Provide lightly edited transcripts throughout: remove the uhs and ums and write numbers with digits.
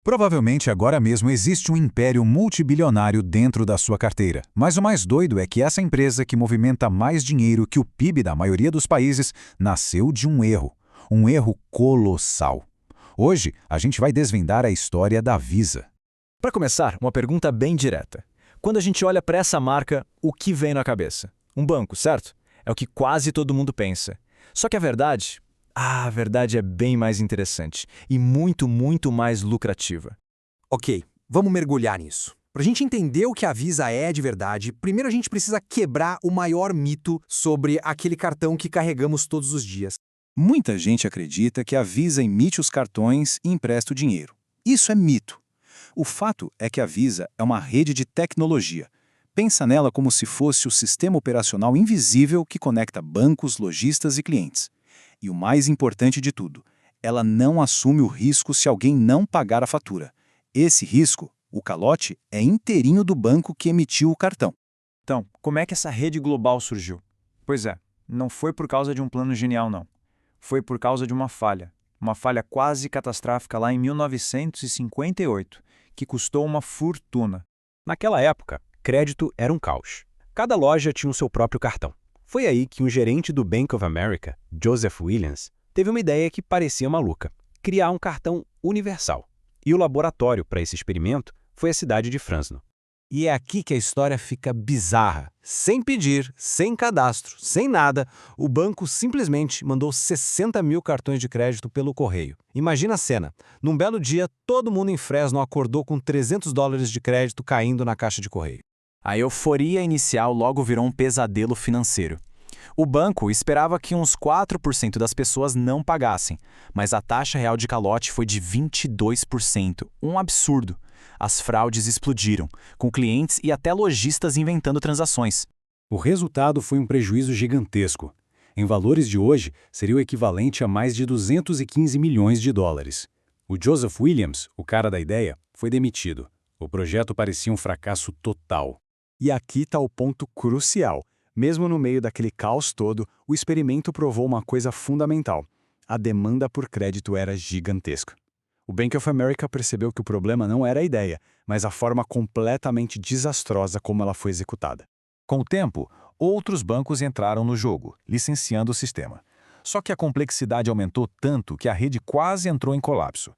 Provavelmente agora mesmo existe um império multibilionário dentro da sua carteira. Mas o mais doido é que essa empresa, que movimenta mais dinheiro que o PIB da maioria dos países, nasceu de um erro. Um erro colossal. Hoje, a gente vai desvendar a história da Visa. Para começar, uma pergunta bem direta. Quando a gente olha para essa marca, o que vem na cabeça? Um banco, certo? É o que quase todo mundo pensa. Só que a verdade é bem mais interessante e muito, muito mais lucrativa. Ok, vamos mergulhar nisso. Para a gente entender o que a Visa é de verdade, primeiro a gente precisa quebrar o maior mito sobre aquele cartão que carregamos todos os dias. Muita gente acredita que a Visa emite os cartões e empresta o dinheiro. Isso é mito. O fato é que a Visa é uma rede de tecnologia. Pensa nela como se fosse o sistema operacional invisível que conecta bancos, lojistas e clientes. E o mais importante de tudo, ela não assume o risco se alguém não pagar a fatura. Esse risco, o calote, é inteirinho do banco que emitiu o cartão. Então, como é que essa rede global surgiu? Pois é, não foi por causa de um plano genial, não. Foi por causa de uma falha quase catastrófica lá em 1958, que custou uma fortuna. Naquela época, crédito era um caos. Cada loja tinha o seu próprio cartão. Foi aí que um gerente do Bank of America, Joseph Williams, teve uma ideia que parecia maluca: criar um cartão universal. E o laboratório para esse experimento foi a cidade de Fresno. E é aqui que a história fica bizarra. Sem pedir, sem cadastro, sem nada, o banco simplesmente mandou 60 mil cartões de crédito pelo correio. Imagina a cena. Num belo dia, todo mundo em Fresno acordou com $300 de crédito caindo na caixa de correio. A euforia inicial logo virou um pesadelo financeiro. O banco esperava que uns 4% das pessoas não pagassem, mas a taxa real de calote foi de 22%, um absurdo. As fraudes explodiram, com clientes e até lojistas inventando transações. O resultado foi um prejuízo gigantesco. Em valores de hoje, seria o equivalente a mais de 215 milhões de dólares. O Joseph Williams, o cara da ideia, foi demitido. O projeto parecia um fracasso total. E aqui está o ponto crucial. Mesmo no meio daquele caos todo, o experimento provou uma coisa fundamental. A demanda por crédito era gigantesca. O Bank of America percebeu que o problema não era a ideia, mas a forma completamente desastrosa como ela foi executada. Com o tempo, outros bancos entraram no jogo, licenciando o sistema. Só que a complexidade aumentou tanto que a rede quase entrou em colapso.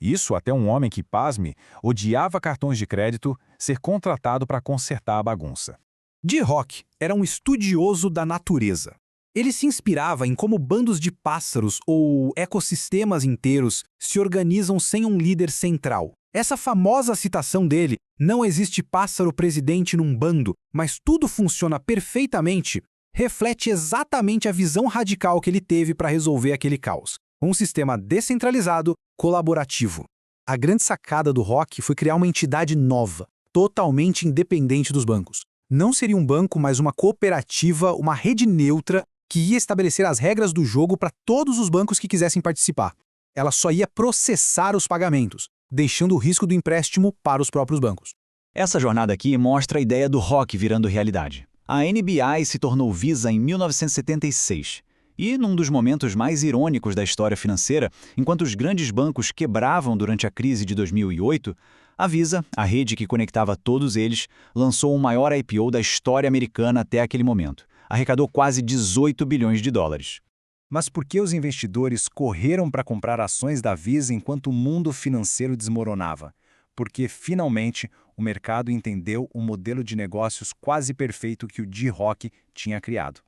Isso até um homem que, pasme, odiava cartões de crédito ser contratado para consertar a bagunça. D-Rock era um estudioso da natureza. Ele se inspirava em como bandos de pássaros ou ecossistemas inteiros se organizam sem um líder central. Essa famosa citação dele, "Não existe pássaro presidente num bando, mas tudo funciona perfeitamente", reflete exatamente a visão radical que ele teve para resolver aquele caos. Um sistema descentralizado, colaborativo. A grande sacada do Rock foi criar uma entidade nova, totalmente independente dos bancos. Não seria um banco, mas uma cooperativa, uma rede neutra que ia estabelecer as regras do jogo para todos os bancos que quisessem participar. Ela só ia processar os pagamentos, deixando o risco do empréstimo para os próprios bancos. Essa jornada aqui mostra a ideia do Rock virando realidade. A NBI se tornou Visa em 1976. E, num dos momentos mais irônicos da história financeira, enquanto os grandes bancos quebravam durante a crise de 2008, a Visa, a rede que conectava todos eles, lançou o maior IPO da história americana até aquele momento. Arrecadou quase 18 bilhões de dólares. Mas por que os investidores correram para comprar ações da Visa enquanto o mundo financeiro desmoronava? Porque, finalmente, o mercado entendeu o modelo de negócios quase perfeito que o D-Rock tinha criado.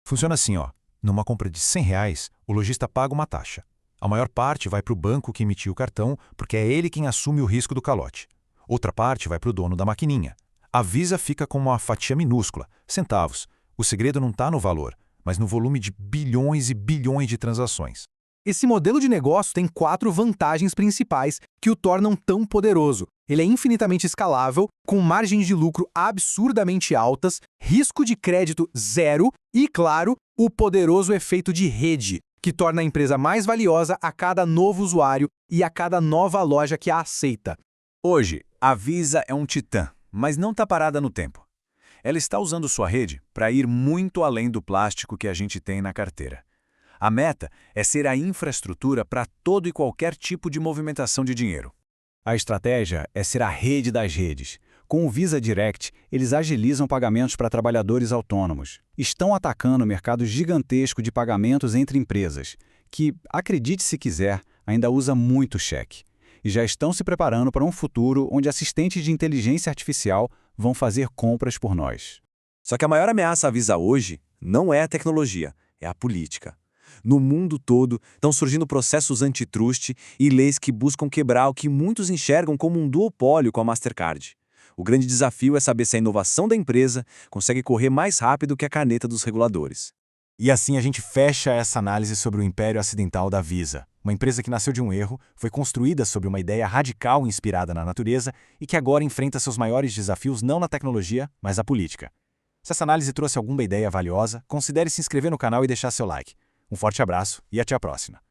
Funciona assim, ó. Numa compra de R$ 100, o lojista paga uma taxa. A maior parte vai para o banco que emitiu o cartão, porque é ele quem assume o risco do calote. Outra parte vai para o dono da maquininha. A Visa fica com uma fatia minúscula, centavos. O segredo não está no valor, mas no volume de bilhões e bilhões de transações. Esse modelo de negócio tem 4 vantagens principais que o tornam tão poderoso. Ele é infinitamente escalável, com margens de lucro absurdamente altas, risco de crédito zero e, claro, o poderoso efeito de rede, que torna a empresa mais valiosa a cada novo usuário e a cada nova loja que a aceita. Hoje, a Visa é um titã, mas não está parada no tempo. Ela está usando sua rede para ir muito além do plástico que a gente tem na carteira. A meta é ser a infraestrutura para todo e qualquer tipo de movimentação de dinheiro. A estratégia é ser a rede das redes. Com o Visa Direct, eles agilizam pagamentos para trabalhadores autônomos. Estão atacando o mercado gigantesco de pagamentos entre empresas, que, acredite se quiser, ainda usa muito cheque. E já estão se preparando para um futuro onde assistentes de inteligência artificial vão fazer compras por nós. Só que a maior ameaça à Visa hoje não é a tecnologia, é a política. No mundo todo, estão surgindo processos antitrust e leis que buscam quebrar o que muitos enxergam como um duopólio com a Mastercard. O grande desafio é saber se a inovação da empresa consegue correr mais rápido que a caneta dos reguladores. E assim a gente fecha essa análise sobre o império acidental da Visa, uma empresa que nasceu de um erro, foi construída sobre uma ideia radical inspirada na natureza e que agora enfrenta seus maiores desafios não na tecnologia, mas na política. Se essa análise trouxe alguma ideia valiosa, considere se inscrever no canal e deixar seu like. Um forte abraço e até a próxima.